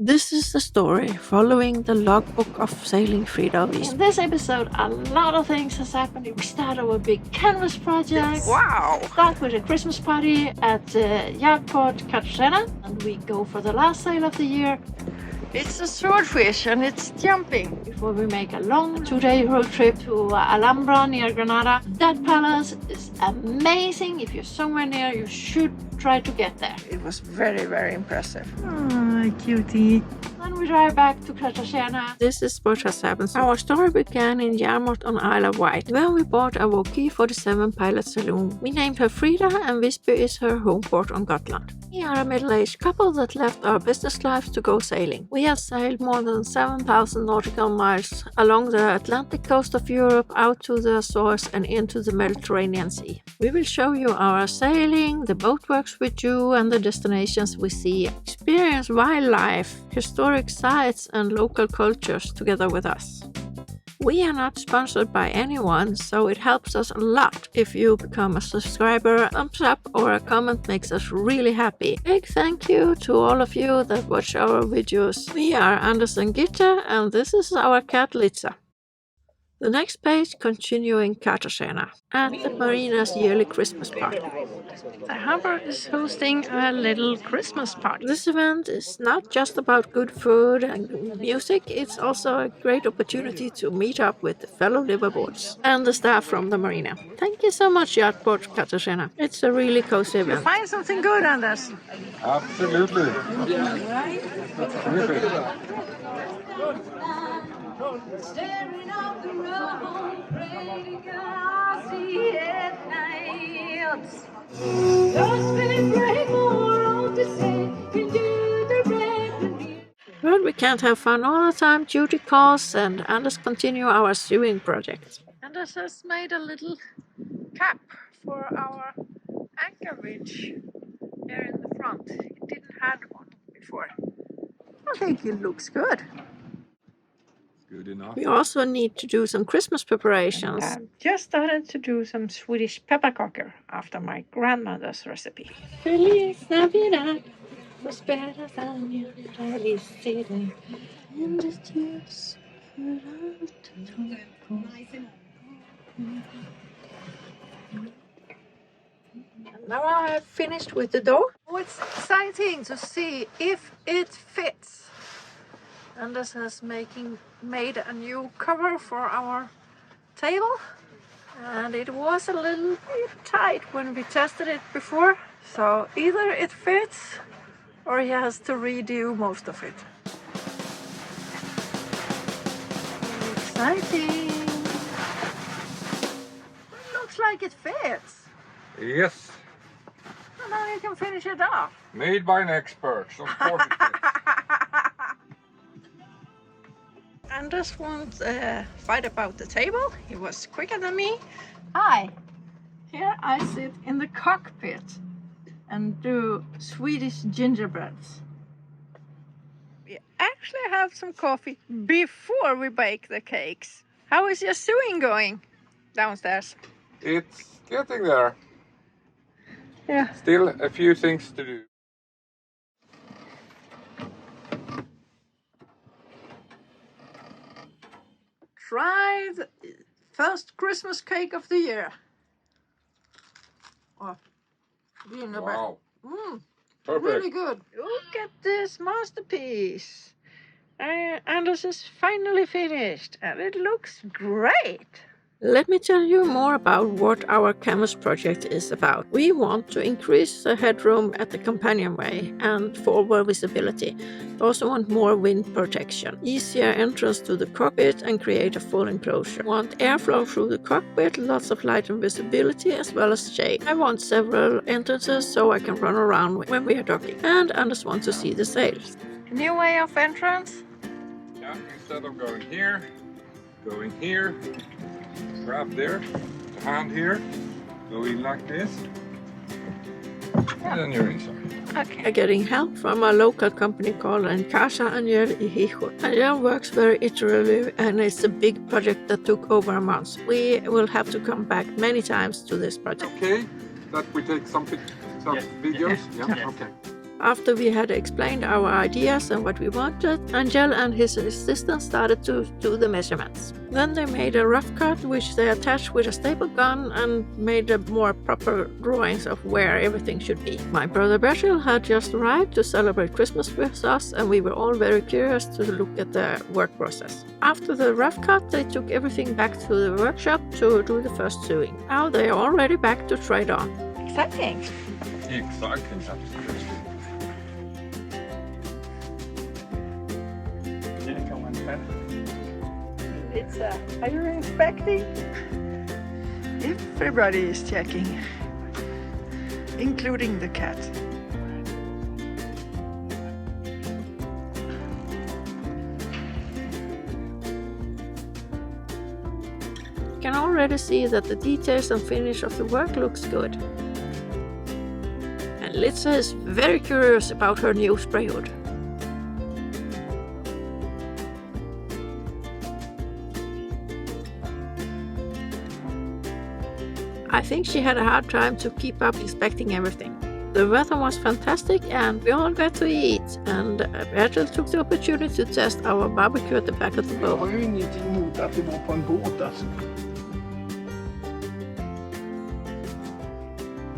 This is the story following the logbook of sailing Frida Wisby. In this episode, a lot of things has happened. We start our big canvas project. Wow! Start with a Christmas party at Yachtport Cattain, and we go for the last sail of the year. It's a swordfish and it's jumping. Before we make a long 2-day road trip to Alhambra near Granada. That palace is amazing. If you're somewhere near, you should try to get there. It was very, very impressive. Oh, cutie. Then we drive back to Cartagena. This is what has happened. Our story began in Yarmouth on Isle of Wight, where we bought a Woki 47 pilot saloon. We named her Frida, and Wisby is her home port on Gotland. We are a middle-aged couple that left our business lives to go sailing. We have sailed more than 7,000 nautical miles along the Atlantic coast of Europe, out to the Azores and into the Mediterranean Sea. We will show you our sailing, the boat works we do and the destinations we see. Experience wildlife, historic sites and local cultures together with us. We are not sponsored by anyone, so it helps us a lot if you become a subscriber. A thumbs up or a comment makes us really happy. Big thank you to all of you that watch our videos. We are Anders and Gitte, and this is our cat Litza. The next page, continuing Cartagena at the marina's yearly Christmas party. Alhambra is hosting a little Christmas party. This event is not just about good food and music, it's also a great opportunity to meet up with fellow liveaboards and the staff from the marina. Thank you so much, Yachtport Cartagena. It's a really cozy event. Find something good, Anders. Absolutely. Staring out the road, pray to God, see it night. Lost in Mar Menor, all to say, can do the red. But we can't have fun all the time, duty calls, and Anders continue our sewing project. Anders has made a little cap for our anchor winch here in the front. It didn't have one before. I think it looks good. Good enough. We also need to do some Christmas preparations. Just started to do some Swedish peppercorn after my grandmother's recipe. Feliz Navidad, prospera año, felicidad, and the tears Now I have finished with the door. Oh, it's exciting to see if it fits. Anders has made a new cover for our table, and it was a little bit tight when we tested it before, so either it fits or he has to redo most of it. Exciting! It looks like it fits. Yes. And now you can finish it off. Made by an expert. Of course it fits. Anders won't fight about the table. He was quicker than me. Here I sit in the cockpit and do Swedish gingerbreads. We actually have some coffee before we bake the cakes. How is your sewing going downstairs? It's getting there. Yeah. Still a few things to do. Try the first Christmas cake of the year. Oh, gingerbread. Wow. Mm, Perfect. really good. Look at this masterpiece. Anders is finally finished and it looks great. Let me tell you more about what our canvas project is about. We want to increase the headroom at the companionway and forward visibility. We also want more wind protection, easier entrance to the cockpit and create a full enclosure. We want airflow through the cockpit, lots of light and visibility as well as shade. I want several entrances so I can run around when we are docking. And Anders wants to see the sails. New way of entrance. Yeah, instead of going here, grab there, hand here, go in like this, and then you're inside. Okay. Getting help from a local company called Casa Ayer y Hijo. Ayer works very iteratively and it's a big project that took over a month. We will have to come back many times to this project. Okay, that we take some videos? Yeah, okay. After we had explained our ideas and what we wanted, Angel and his assistant started to do the measurements. Then they made a rough cut which they attached with a staple gun and made a more proper drawings of where everything should be. My brother Bertil had just arrived to celebrate Christmas with us, and we were all very curious to look at the work process. After the rough cut, they took everything back to the workshop to do the first sewing. Now they are already back to try it on. Exciting. Exciting, absolutely. Litza, are you inspecting? Everybody is checking, including the cat. You can already see that the details and finish of the work looks good. And Litza is very curious about her new spray hood. I think she had a hard time to keep up inspecting everything. The weather was fantastic and we all got to eat, and Bertil took the opportunity to test our barbecue at the back of the Jag har boat. ju ingenting emot att det var på en båt alltså.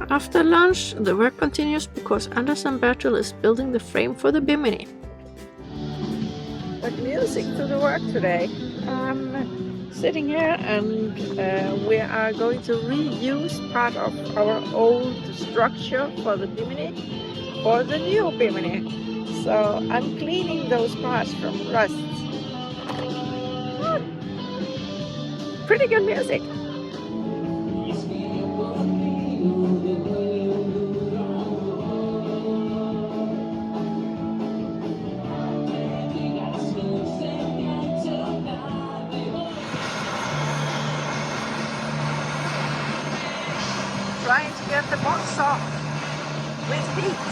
After lunch, the work continues because Anders and Bertil is building the frame for the Bimini. But music to the work today. I'm sitting here and we are going to reuse part of our old structure for the Bimini for the new Bimini. So I'm cleaning those parts from rust. Pretty good music. Trying to get the box off with heat.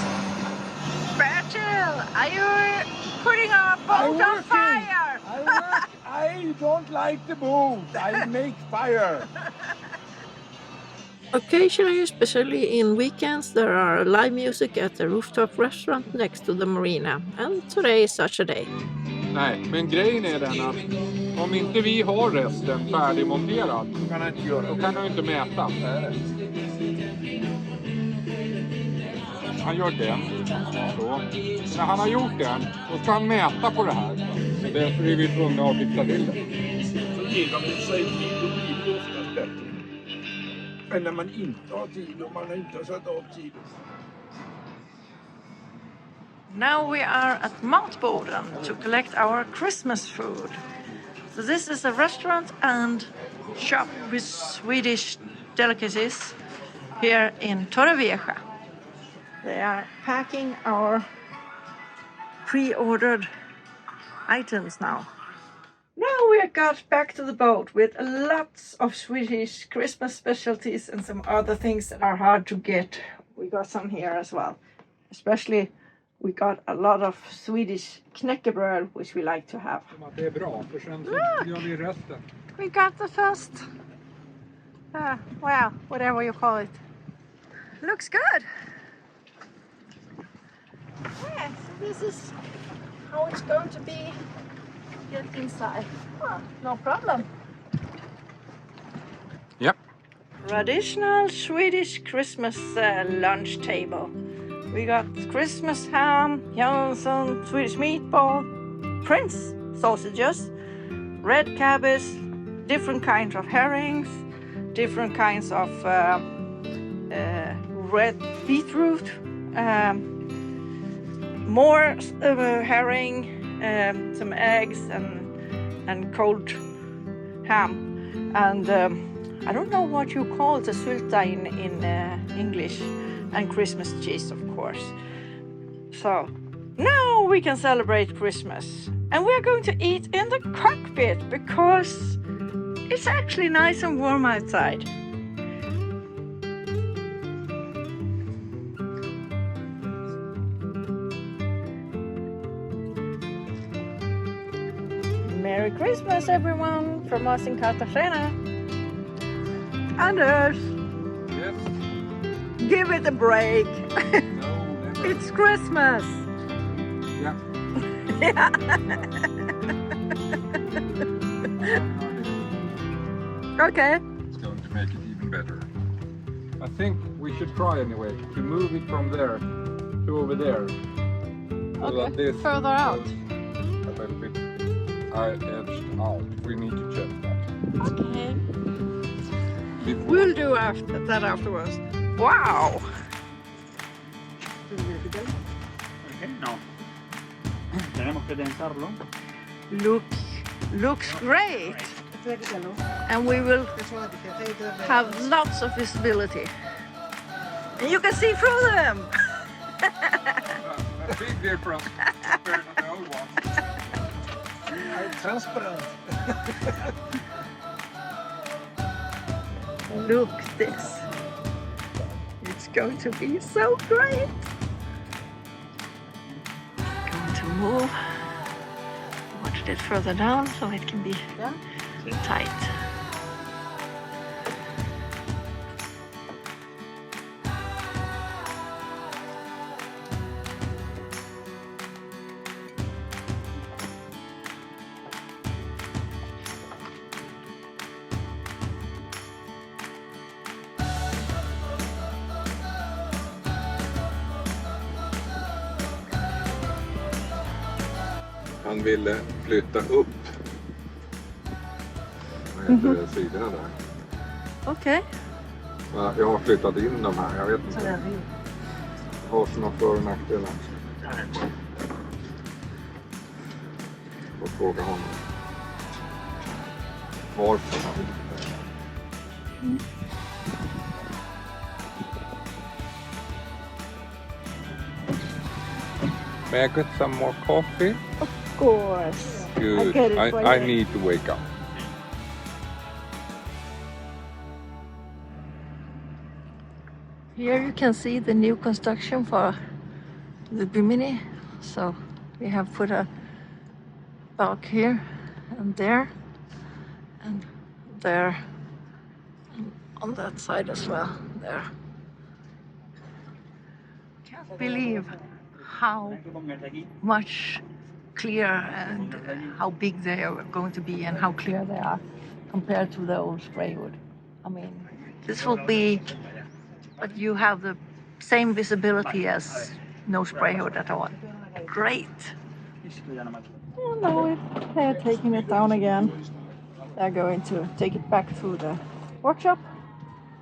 Bertil, are you putting our boat on fire? I don't like the boat. I make fire. Occasionally, especially in weekends, there are live music at the rooftop restaurant next to the marina, and today is such a day. Nej, men grejen är den att om inte vi har resten färdigmonterad, Kan jag inte göra. då kan du inte mäta. Han gör den. Så. När han har gjort den, då ska han mäta på det här. Därför är vi tvungna att fixa till det. Så genom att säga tid, då blir det oftast bättre. Än när man inte har tid och man inte har satt av tid. Now we are at Montboden to collect our Christmas food. So this is a restaurant and shop with Swedish delicacies here in Torrevieja. They are packing our pre-ordered items now. Now we got back to the boat with lots of Swedish Christmas specialties and some other things that are hard to get. We got some here as well. Especially we got a lot of Swedish knäckebröd, which we like to have. Det är bra, för sen så gör vi resten. We got the first, well, whatever you call it. Looks good. Yeah, so this is how it's going to be get inside. Oh, no problem. Yep. Traditional Swedish Christmas lunch table. We got Christmas ham, Jansson, Swedish meatball, Prince sausages, red cabbage, different kinds of herrings, different kinds of red beetroot, more herring, some eggs and cold ham, and I don't know what you call the sylta in English, and Christmas cheese, of course. So now we can celebrate Christmas, and we're going to eat in the cockpit because it's actually nice and warm outside. Merry Christmas, everyone, from us in Cartagena. Anders, Yes. give it a break. No, never. It's Christmas! Yeah. Yeah. Okay. It's going to make it even better. I think we should try anyway to move it from there to over there. So that this Further out. a little bit edged out. We need to check that. Okay. Before. We'll do that afterwards. Wow! No. Tenemos que tensarlo. Looks great! And we will have lots of visibility. And you can see through them! A big difference compared to the old one. Transparent. Look this. It's going to be so great. Going to move. Watch it further down so it can be tight. Han ville flytta upp. Vad heter det, sidorna där. Okej. Ja, jag har flyttat in de här, jag vet inte. Har såna för- och nackdelar. Och fråga honom. Varför han vill. May I get some more coffee? Of course. Good. I get it for I you. need to wake up. Here you can see the new construction for the Bimini. So we have put a bulk here and there and on that side as well. There. Can't believe how much clearer and how big they are going to be and how clear they are compared to the old Sprayhood. I mean, this will be, but you have the same visibility as no Sprayhood at all. Great. Oh no, they're taking it down again. They're going to take it back to the workshop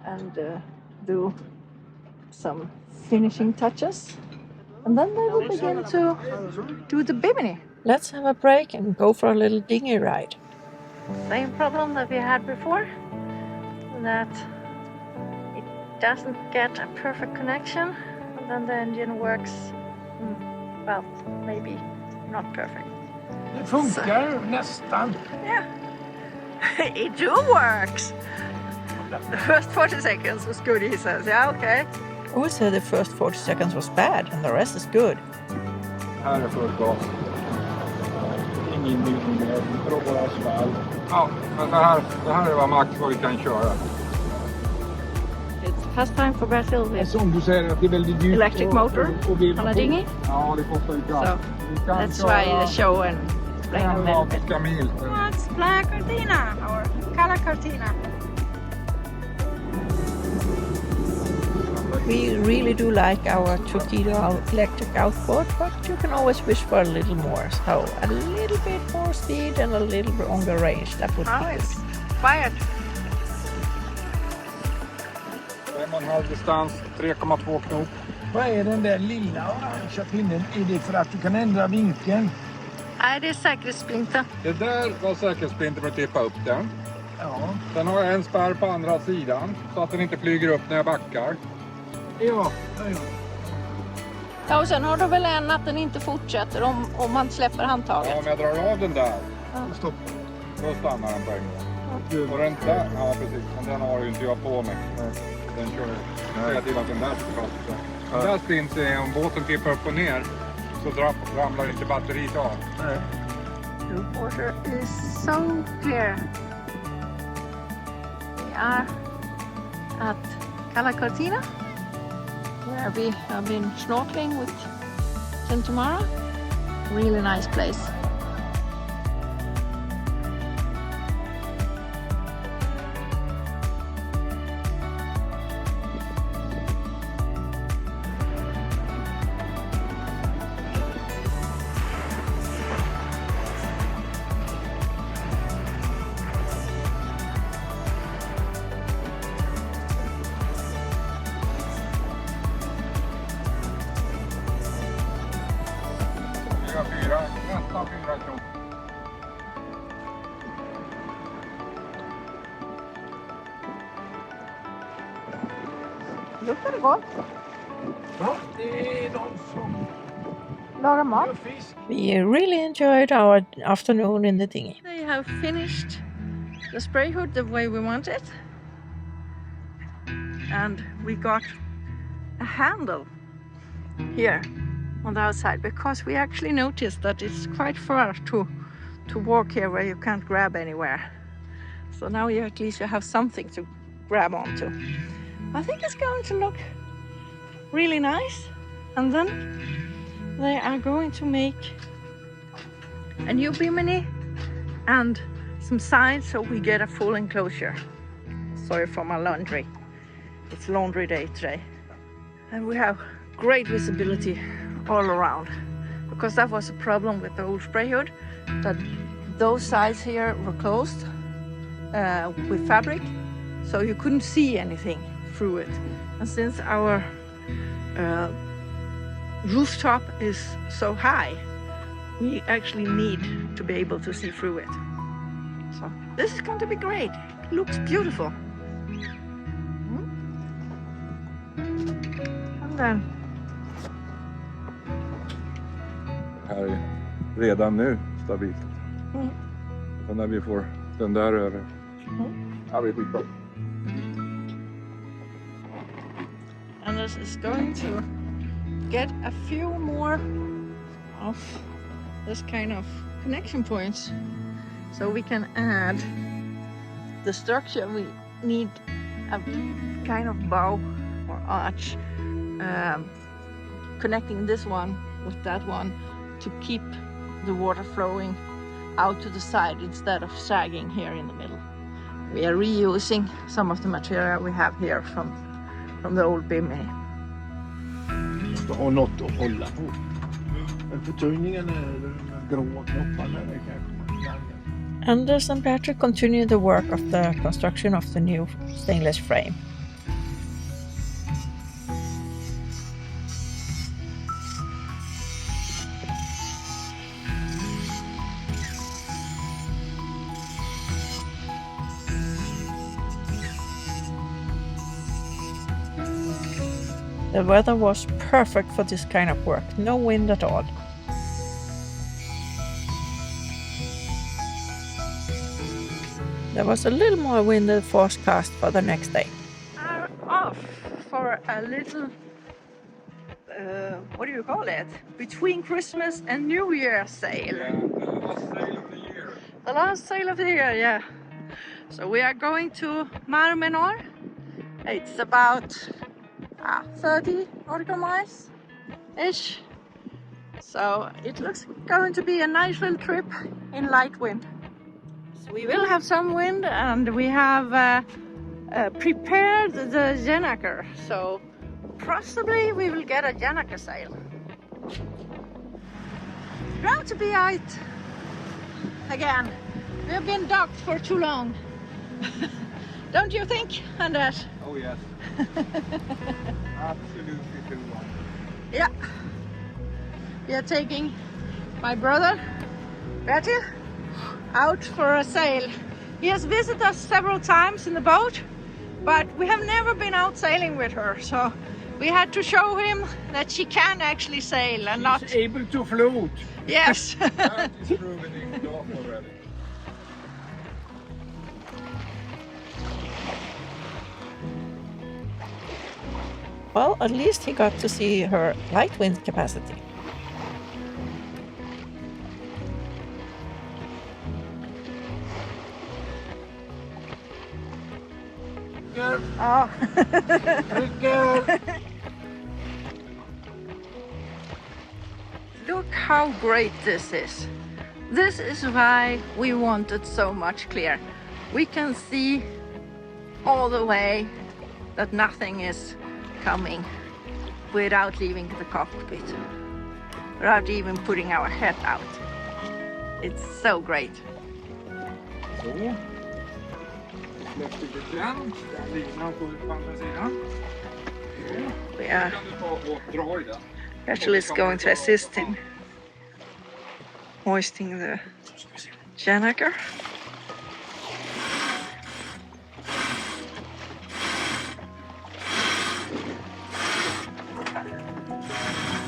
and do some finishing touches. And then they will begin to do the Bimini. Let's have a break and go for a little dinghy ride. Same problem that we had before, that it doesn't get a perfect connection, and then the engine works, well, maybe not perfect. Det funkar nästan. Yeah, it do works. The first 40 seconds was good, he says. Yeah, okay. I would say the first 40 seconds was bad and the rest is good. Här är full gas. Ingen byggning, bra asfalt. Ja, men det här är vad vi kan köra. It's past time for Bertil with Som du säger att det är väldigt dyrt. electric motor on a dinghy. Ja, det kostar ju gas. So that's why the show and explain a little bit. Mil. What's Black Cortina or Color Cortina? We really do like our Torpedo electric outboard, but you can always wish for a little more. So a little bit more speed and a little bit longer range. That would be good. Quiet. 5,5 distans, 3,2 knop. Vad är den där lilla orangea pinnen? Är det för att du kan ändra vinkeln? Nej, det är säkerhetssplinten. Det där var säkerhetssplinter för att tippa upp den. Ja. Sen har jag en spärr på andra sidan så att den inte flyger upp när jag backar. Ja. Ja, och sen har du väl en att den inte fortsätter om man släpper handtaget. Ja, om jag drar av den där, Stopp. då stannar den på en gång. Och den där, ja precis, men den har ju inte jag på mig. Den kör hela tiden att den där sitter fast. Den där sprints är om båten tippar upp och ner så ramlar inte batteriet av. Nej. The water is so clear. We are at Cala Cortina where we have been snorkeling with Tamara. Really nice place. Nästan 4 knop. Luktar det gott? Ja, det är de som Lagar mat. gör fisk. We really enjoyed our afternoon in the dinghy. They have finished the spray hood the way we wanted. And we got a handle here on the outside because we actually noticed that it's quite far to walk here where you can't grab anywhere. So now you at least you have something to grab onto. I think it's going to look really nice. And then they are going to make a new bimini and some signs so we get a full enclosure. Sorry for my laundry. It's laundry day today. And we have great visibility all around because that was a problem with the old spray hood, that those sides here were closed with fabric, so you couldn't see anything through it. And since our rooftop is so high, we actually need to be able to see through it. So this is going to be great. It looks beautiful. And then Här är redan nu stabilt. Och när vi får den där över. Ja, vi skitbra. and this is going to get a few more of this kind of connection points so we can add the structure. We need a kind of bow or arch connecting this one with that one to keep the water flowing out to the side instead of sagging here in the middle. We are reusing some of the material we have here from the old bimini. Måste ha något att hålla på. Men förtöjningen är de gråa knopparna. Det kanske. Anders and Bertil continue the work of the construction of the new stainless frame. The weather was perfect for this kind of work, no wind at all. There was a little more wind than forecast for the next day. Are off for a little, what do you call it? Between Christmas and New Year sale. Yeah, the last sale of the year. The last sale of the year, yeah. So we are going to Mar Menor. It's about 30 nautical miles ish. So it looks going to be a nice little trip in light wind. So we will have some wind, and we have prepared the Jennaker. So possibly we will get a Jennaker sail. Proud to be out again. We have been docked for too long. Don't you think, Anders? Oh yes. Absolutely too long. Yeah. We are taking my brother, Bertil, out for a sail. He has visited us several times in the boat, but we have never been out sailing with her, so we had to show him that she can actually sail and not... She's able to float. Yes. That is proven in dock already. Well, at least he got to see her light wind capacity. Trycker. Oh. Trycker. how great this is. This is why we want it so much clear. We can see all the way that nothing is coming without leaving the cockpit, without even putting our head out. It's so great. Så. Släpper vi den. Linan på andra sidan. We are, Kan du ta och dra i den. Bertil is going to assist him hoisting the Janaker.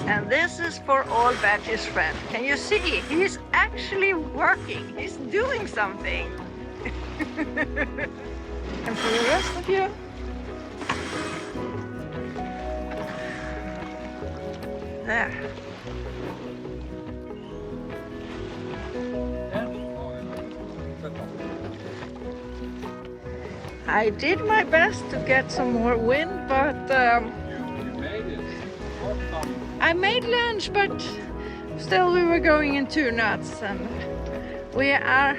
And this is for all Bertil's friends. Can you see? He's actually working. He's doing something. And for the rest of you, there. I did my best to get some more wind, but You made it. I made lunch, but still we were going in 2 knots, and we are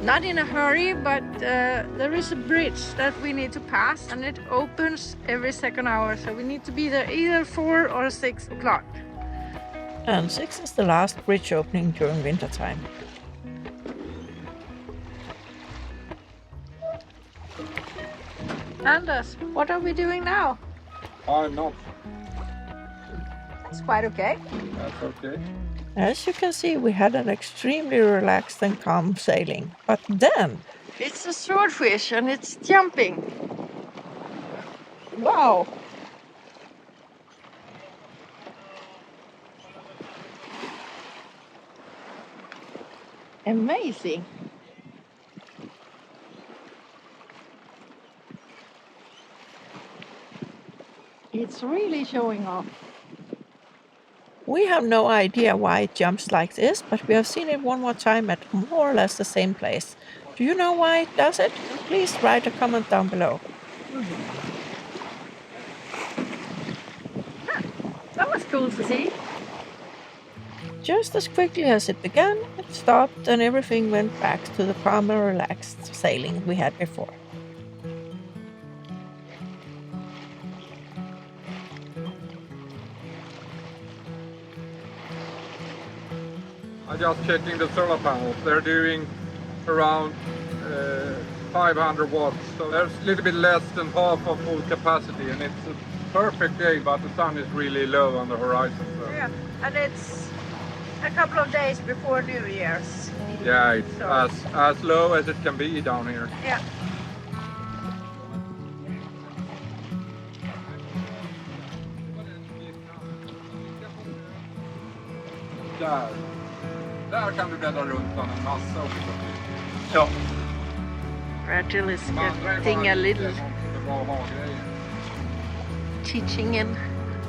not in a hurry, but there is a bridge that we need to pass, and it opens every second hour, so we need to be there either 4 or 6 o'clock. And 6 is the last bridge opening during winter time. Anders, what are we doing now? I'm not. It's quite okay. That's okay. As you can see, we had an extremely relaxed and calm sailing. But then, It's a swordfish and it's jumping. Wow. Amazing. It's really showing off. we have no idea why it jumps like this, but we have seen it one more time at more or less the same place. Do you know why it does it? Please write a comment down below. That was cool to see. Just as quickly as it began, it stopped and everything went back to the calm and relaxed sailing we had before. I'm just checking the solar panels. They're doing around 500 watts, so there's a little bit less than half of full capacity, and it's a perfect day, but the sun is really low on the horizon. So. Yeah, and it's a couple of days before New Year's. Yeah, it's So- as low as it can be down here. Yeah. Där kan du bläddra runt bland en massa också. Ja. Bertil is De andra är getting bara a little lite bra ha-grejer. teaching in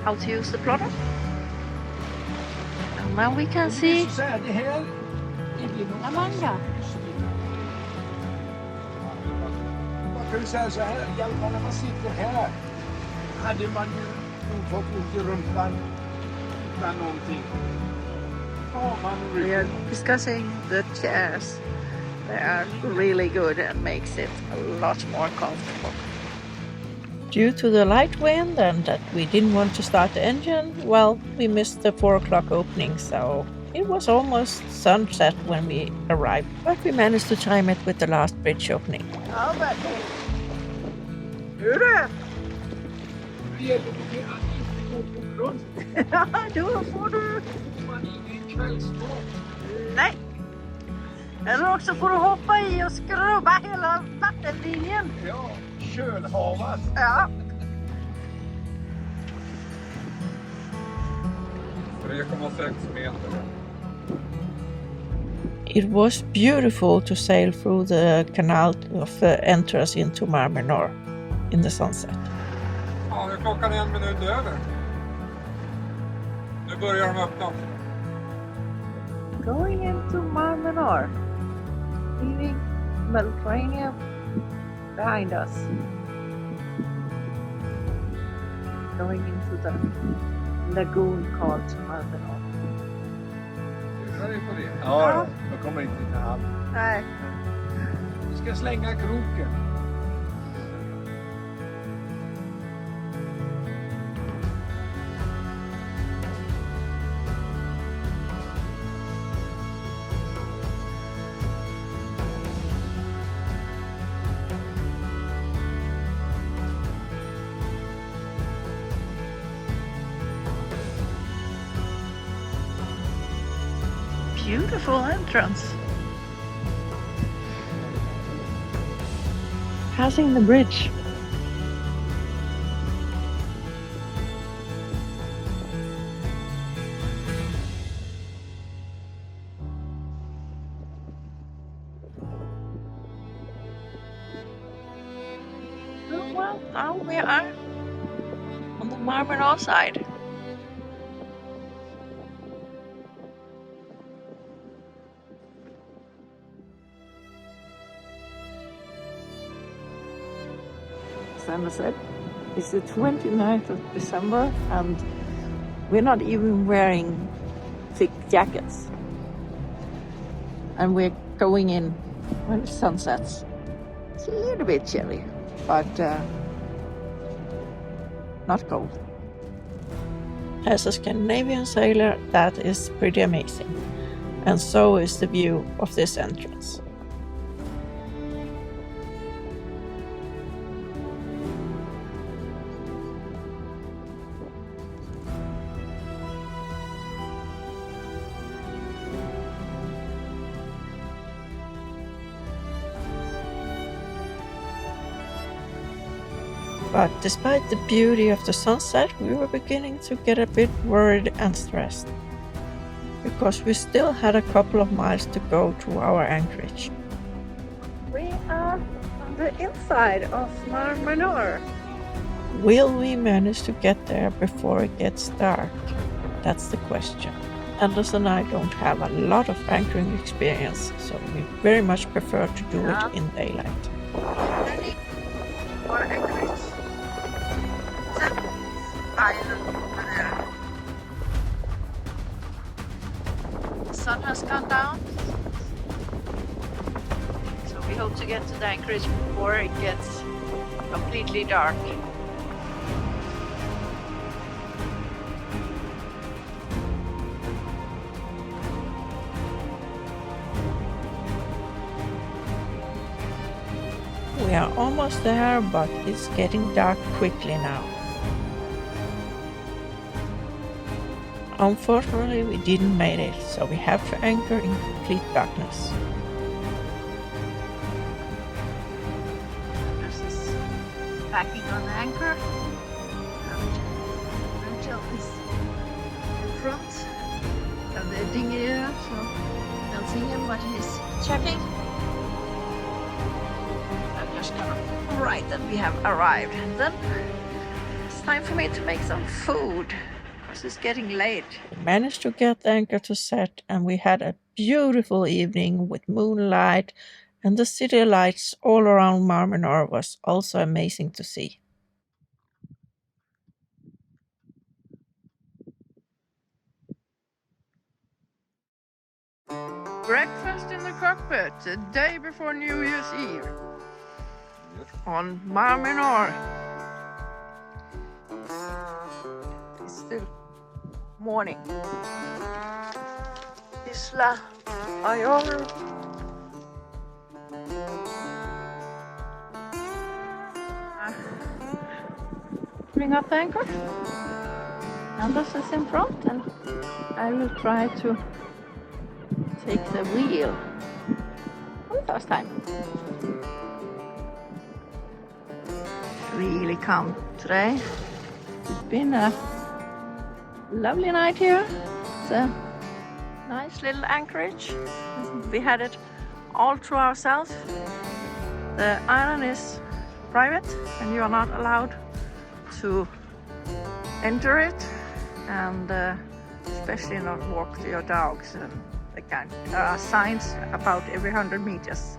how to use the plotter. And now we can see Så här, det här är nog Amanda. Man kan ju säga så här, i alla fall när man sitter här hade man ju nog fått ont i rumpan utan någonting. Ja, man We are discussing the chairs. They are really good and makes it a lot more comfortable. Due to the light wind and that we didn't want to start the engine, well, we missed the 4 o'clock opening, so it was almost sunset when we arrived. But we managed to time it with the last bridge opening. Ja, Bertil. Hur är Det gäller ju att inte gå på grund. det? Då får du... Man är ingen kvällsmat. Nej. Eller också får du hoppa i och skrubba hela vattenlinjen. Ja, kölhavat. Ja. 3,6 meter. It was beautiful to sail through the canal of the entrance into Mar Menor in the sunset. Ja, nu är klockan 1 minut över. Nu börjar de öppna. Going into Mar Menor. Leaving Mediterranean behind us. Going into the lagoon called Mar Menor. visa dig på det. Ja. Jag kommer inte till hamn. Nej. Vi ska slänga kroken. Beautiful entrance. Passing the bridge. Oh, well, now we are on the Mar Menor side. As I said, it's the 29th of December and we're not even wearing thick jackets. And we're going in when the sun sets. It's a little bit chilly, but not cold. As a Scandinavian sailor, that is pretty amazing. And so is the view of this entrance. But despite the beauty of the sunset, we were beginning to get a bit worried and stressed, because we still had a couple of miles to go to our anchorage. We are on the inside of Mar Menor. Will we manage to get there before it gets dark? That's the question. Anders and I don't have a lot of anchoring experience, so we very much prefer to do it in daylight. Ready for anchorage? Island over there. The sun has gone down, so we hope to get to the anchorage before it gets completely dark. We are almost there, but it's getting dark quickly now. Unfortunately, we didn't make it, so we have to anchor in complete darkness. This is packing on the anchor. Bertil is in front of the dingy here, so you don't see him, but he's checking. I'm just gonna write that we have arrived, and then it's time for me to make some food. It's getting late. We managed to get the anchor to set, and we had a beautiful evening with moonlight, and the city lights all around Mar Menor was also amazing to see. Breakfast in the cockpit the day before New Year's Eve on Mar Menor. It's still morning. Isla Ayor. Bring up the anchor. Anders is in front, and I will try to take the wheel for the first time. Really calm today. It's been a lovely night here. It's a nice little anchorage. We had it all to ourselves. The island is private and you are not allowed to enter it, and especially not walk to your dogs. There are signs about every 100 meters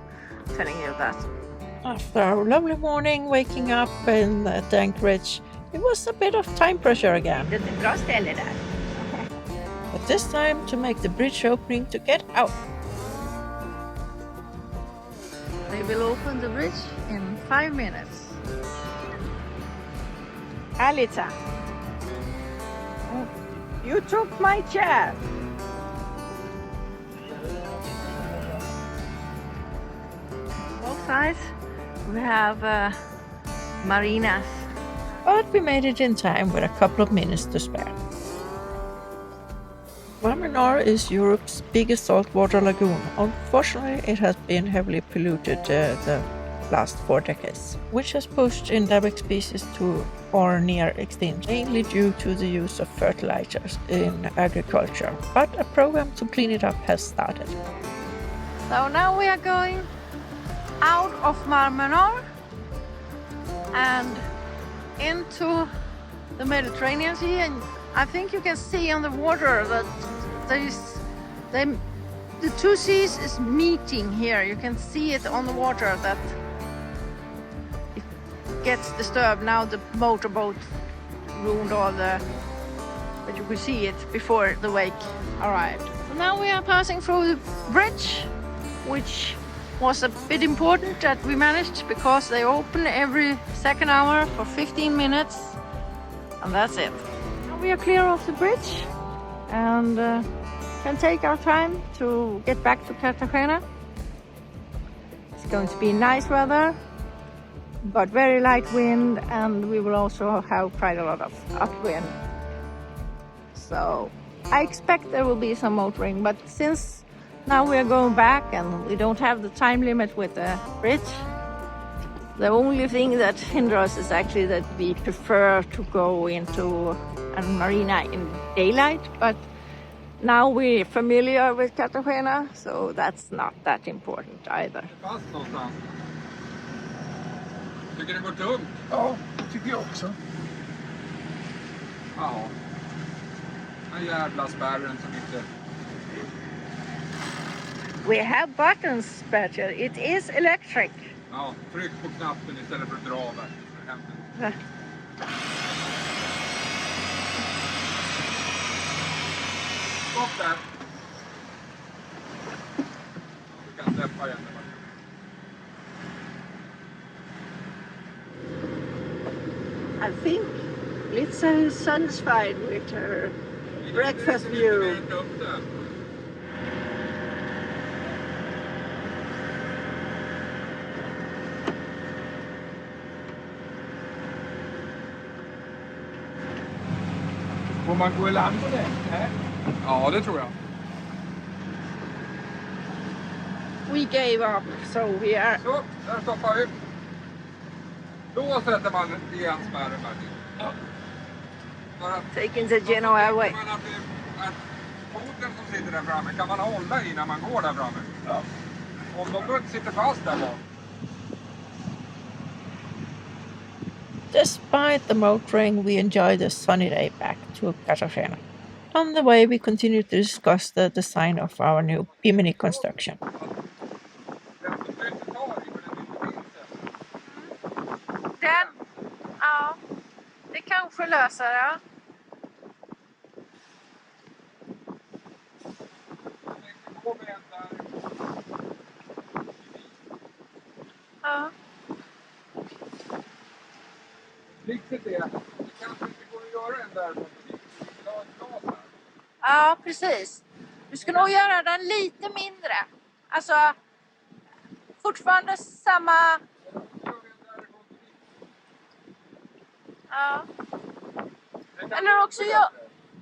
telling you that. After our lovely morning waking up in the anchorage, it was a bit of time pressure again. The this time to make the bridge opening to get out. They will open the bridge in 5 minutes. Litza, you took my chair. Both sides we have marinas. But we made it in time with a couple of minutes to spare. Mar Menor is Europe's biggest saltwater lagoon. Unfortunately, it has been heavily polluted the last 4 decades, which has pushed endemic species to or near extinction, mainly due to the use of fertilizers in agriculture. But a program to clean it up has started. So now we are going out of Mar Menor and into the Mediterranean Sea, and I think you can see on the water that the two seas is meeting here. You can see it on the water that it gets disturbed. Now the motorboat ruined all but you could see it before the wake arrived. So now we are passing through the bridge, which was a bit important that we managed because they open every second hour for 15 minutes, and that's it. Now we are clear of the bridge and can take our time to get back to Cartagena. It's going to be nice weather, but very light wind, and we will also have quite a lot of upwind. So I expect there will be some motoring, but since now we are going back and we don't have the time limit with the bridge, the only thing that hinders us is actually that we prefer to go into a marina in daylight, but now we're familiar with Cartagena, so that's not that important either. Fast någonstans. Tycker det går tungt? Ja, det tycker jag också. Ja. Den jävla spärren som inte... We have buttons, Bertil. It is electric. Ja, tryck på knappen istället för att dra där. Stopp där. Du kan släppa igen det. I think Litza is satisfied with her breakfast view. Får man gå i land på det? Nej. Ja, det tror jag. We gave up, so we are... Så, där stoppar vi. Då sätter man igen spärren där. Ja. taking the Genoa way. Foten som sitter där framme, kan man hålla i när man går där framme? Ja. Om de då inte sitter fast där bak. Despite the motoring, we enjoyed the sunny day back to Cartagena. On the way, we continued to discuss the design of our new Bimini construction. Den, ja, det kanske löser det. Ja. Tricket är, det kanske inte går att göra den där som vi vill ha ett glas här. Ja, precis. Du ska nog göra den lite mindre. Alltså, fortfarande samma... Ja. Eller också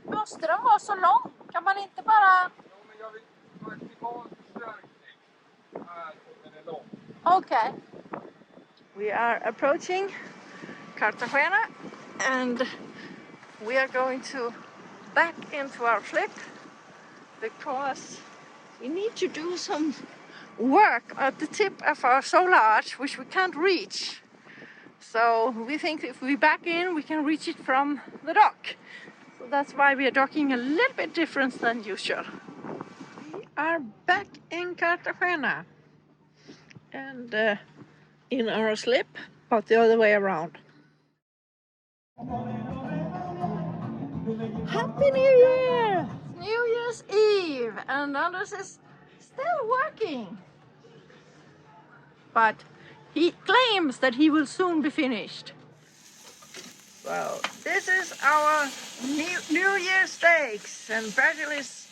måste den vara så lång. Kan man inte bara... Jo, men jag vill maximal förstärkning här om den är lång. Okay. We are approaching Cartagena and we are going to back into our slip because we need to do some work at the tip of our solar arch, which we can't reach. So we think if we back in, we can reach it from the dock. So that's why we are docking a little bit different than usual. We are back in Cartagena and in our slip, but the other way around. Happy New Year! New Year's Eve, and Anders is still working. But he claims that he will soon be finished. Well, this is our New Year's steaks, and Bertil is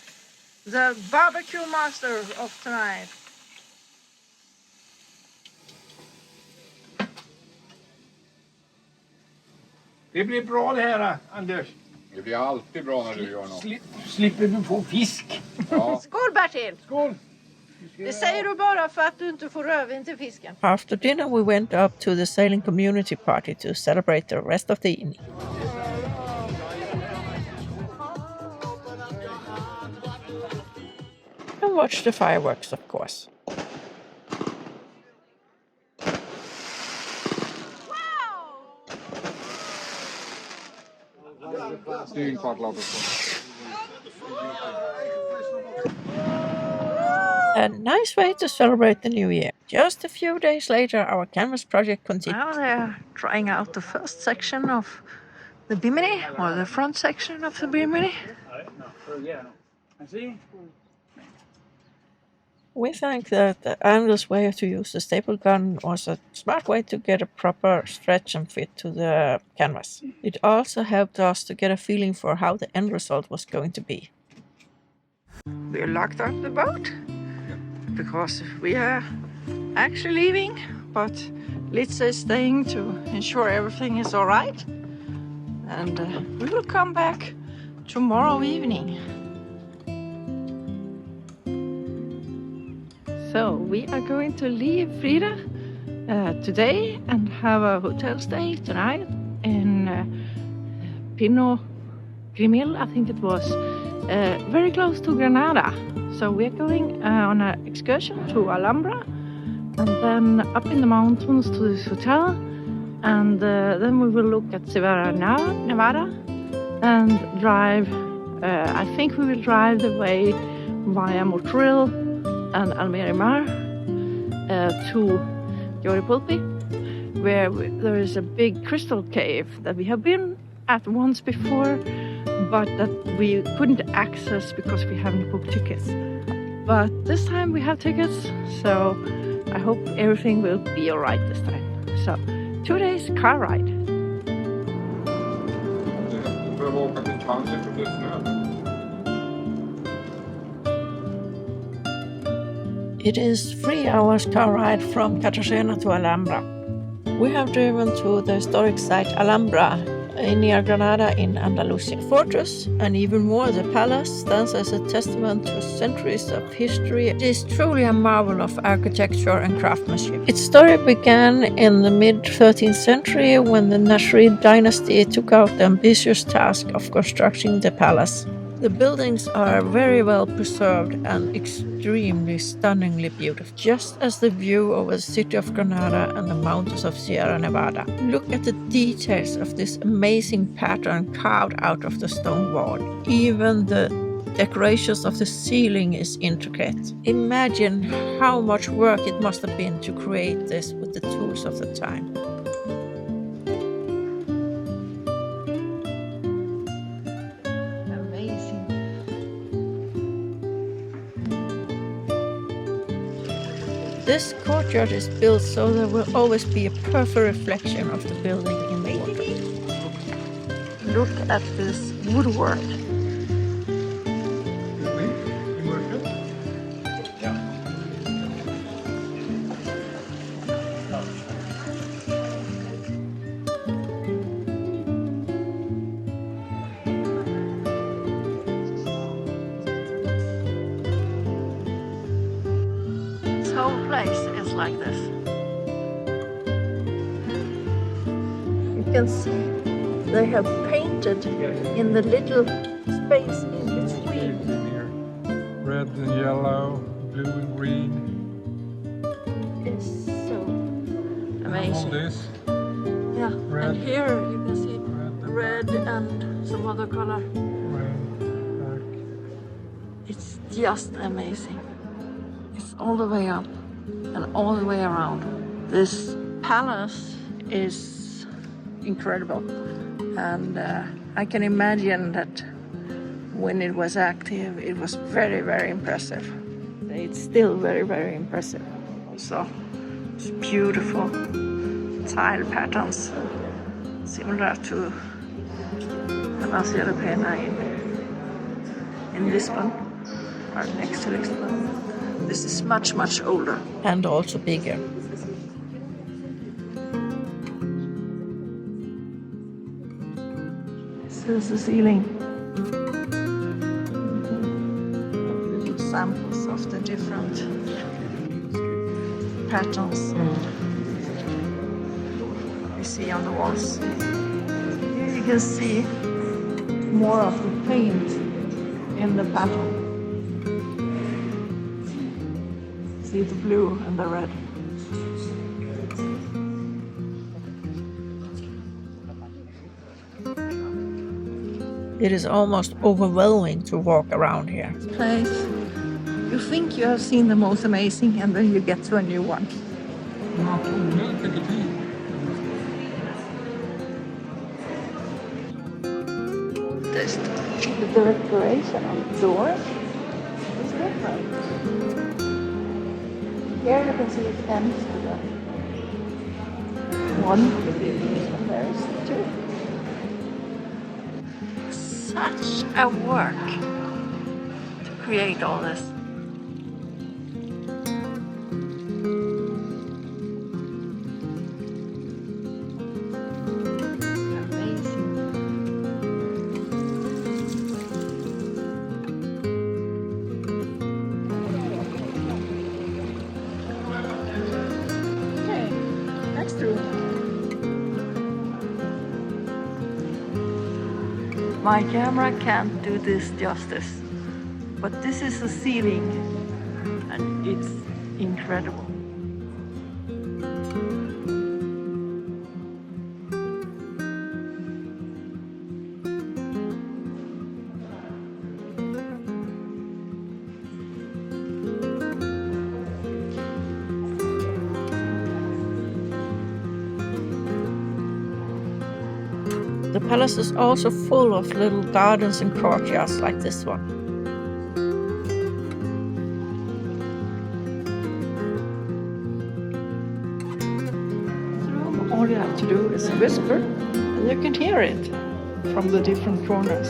the barbecue master of tonight. Det blir bra det här, Anders. Det blir alltid bra när du gör något. Slipper du få fisk. Ja. Skål Bertil! Skål! Det säger du bara för att du inte får rödvin till fisken. After dinner we went up to the sailing community party to celebrate the rest of the evening. And watch the fireworks, of course. A nice way to celebrate the new year. Just a few days later, our canvas project continued. Now they're trying out the first section of the Bimini, or the front section of the Bimini. We think that Anders' way to use the staple gun was a smart way to get a proper stretch and fit to the canvas. It also helped us to get a feeling for how the end result was going to be. We locked up the boat because we are actually leaving, but Litza is staying to ensure everything is all right. And we will come back tomorrow evening. So we are going to leave Frida today and have a hotel stay tonight in Pinot Grimil, I think it was, very close to Granada. So we're going on an excursion to Alhambra and then up in the mountains to this hotel, and then we will look at Sierra Nevada and drive, I think we will drive the way via Motril and Mar Menor to Gitte, where there is a big crystal cave that we have been at once before, but that we couldn't access because we haven't booked tickets. But this time we have tickets, so I hope everything will be alright this time. So, 2 days car ride. It is 3 hours car ride from Cartagena to Alhambra. We have driven to the historic site Alhambra near Granada in Andalusia. The fortress, and even more the palace, stands as a testament to centuries of history. It is truly a marvel of architecture and craftsmanship. Its story began in the mid-13th century when the Nasrid dynasty took out the ambitious task of constructing the palace. The buildings are very well preserved and extremely stunningly beautiful, just as the view over the city of Granada and the mountains of Sierra Nevada. Look at the details of this amazing pattern carved out of the stone wall. Even the decorations of the ceiling is intricate. Imagine how much work it must have been to create this with the tools of the time. This courtyard is built so there will always be a perfect reflection of the building in the water. Look at this woodwork. This whole place is like this. You can see they have painted in the little space in between. Red and yellow, blue and green. It's so All amazing. this. Yeah, Red. and here you can see red and some other color. Black. It's just amazing. It's all the way up and all the way around. This palace is incredible, and I can imagine that when it was active, it was very, very impressive. It's still very, very impressive. Also, it's beautiful tile patterns, similar to Pena in Lisbon, or next to Lisbon. This is much, much older and also bigger. This is the ceiling. Little samples of the different patterns you see on the walls. Here you can see more of the paint in the pattern. See the blue and the red. It is almost overwhelming to walk around here. This place, you think you have seen the most amazing, and then you get to a new one. The decoration on the doors is different. Here you can see it ends to the one, and there is two. Such a work to create all this. My camera can't do this justice, but this is the ceiling and it's incredible. The palace is also full of little gardens and courtyards like this one. So all you have to do is whisper and you can hear it from the different corners.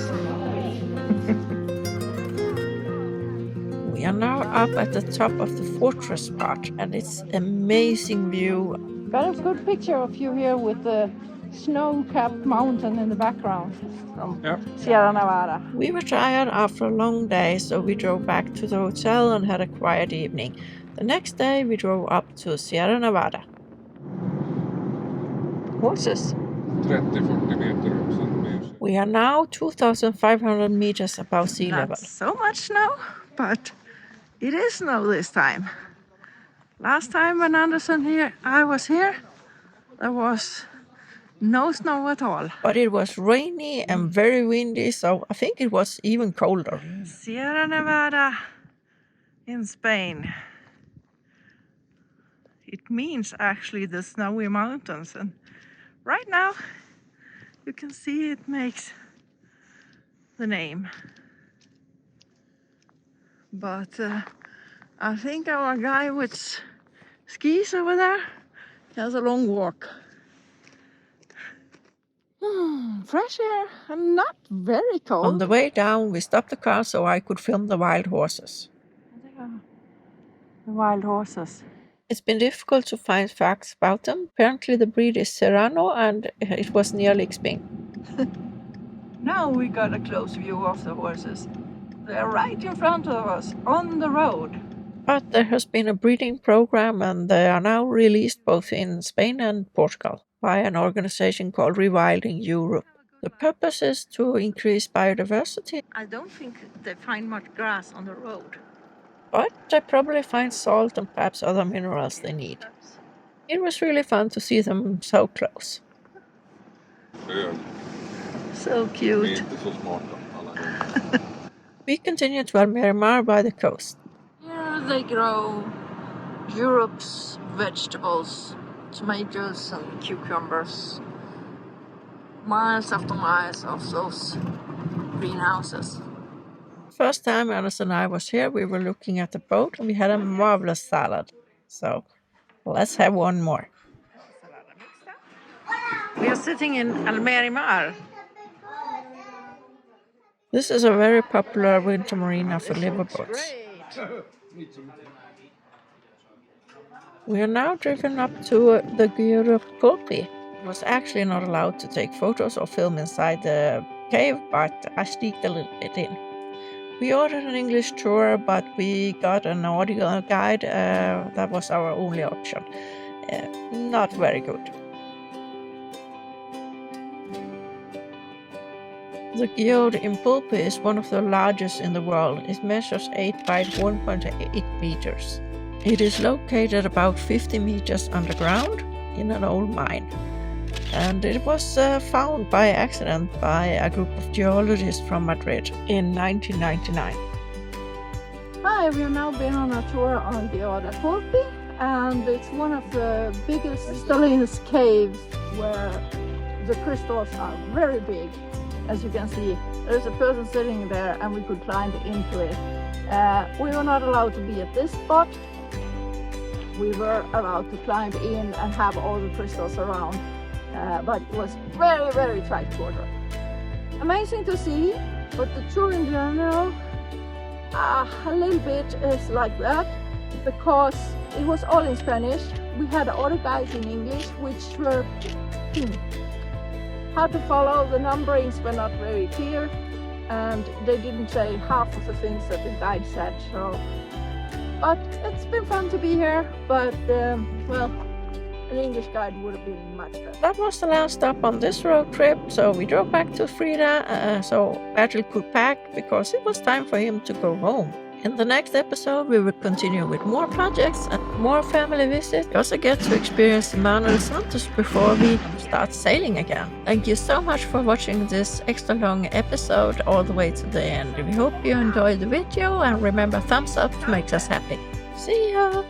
We are now up at the top of the fortress part and it's amazing view. Got a good picture of you here with the snow-capped mountain in the background from Sierra Nevada. We were tired after a long day, so we drove back to the hotel and had a quiet evening. The next day we drove up to Sierra Nevada. Horses. 30-40 meter upp sen. We are now 2,500 meters above sea level. Not so much snow, but it is snow this time. Last time when I was here, there was no snow at all. But it was rainy and very windy, so I think it was even colder. Sierra Nevada in Spain. It means actually the snowy mountains, and right now you can see it makes the name. But I think our guy with skis over there has a long walk. Fresh air and not very cold. On the way down, we stopped the car so I could film the wild horses. The wild horses. It's been difficult to find facts about them. Apparently the breed is Serrano and it was nearly extinct. Now we got a close view of the horses. They're right in front of us, on the road. But there has been a breeding program and they are now released both in Spain and Portugal by an organization called Rewilding Europe. The purpose is to increase biodiversity. I don't think they find much grass on the road. But they probably find salt and perhaps other minerals they need. It was really fun to see them so close. So cute. We continue to Mar by the coast. Here they grow Europe's vegetables, tomatoes and cucumbers. Miles after miles of those greenhouses. first time Anders and I was here, we were looking at the boat and we had a marvelous salad. So let's have one more. We are sitting in Mar. This is a very popular winter marina for liverboats. We are now driven up to the Gitte pulpy. I was actually not allowed to take photos or film inside the cave, but I sneaked a little bit in. We ordered an English tour, but we got an audio guide. That was our only option. Not very good. The Gitte in Pulpy is one of the largest in the world. It measures 8 by 1.8 meters. It is located about 50 meters underground in an old mine. And it was found by accident by a group of geologists from Madrid in 1999. Hi, we have now been on a tour on Gitte Pulpy, and it's one of the biggest crystalline caves where the crystals are very big. As you can see, there's a person sitting there and we could climb into it. We were not allowed to be at this spot. We were allowed to climb in and have all the crystals around, but it was very, very tight quarter. Amazing to see, but the tour in general, a little bit is like that, because it was all in Spanish. We had other guides in English, which were hard to follow. The numberings were not very clear, and they didn't say half of the things that the guide said. So, but it's been fun to be here. But well, an English guide would have been much better. That was the last stop on this road trip, so we drove back to Frida so Bertil could pack because it was time for him to go home. In the next episode, we will continue with more projects and more family visits. We also get to experience Manuel Santos before we start sailing again. Thank you so much for watching this extra long episode all the way to the end. We hope you enjoyed the video, and remember, thumbs up makes us happy. See ya!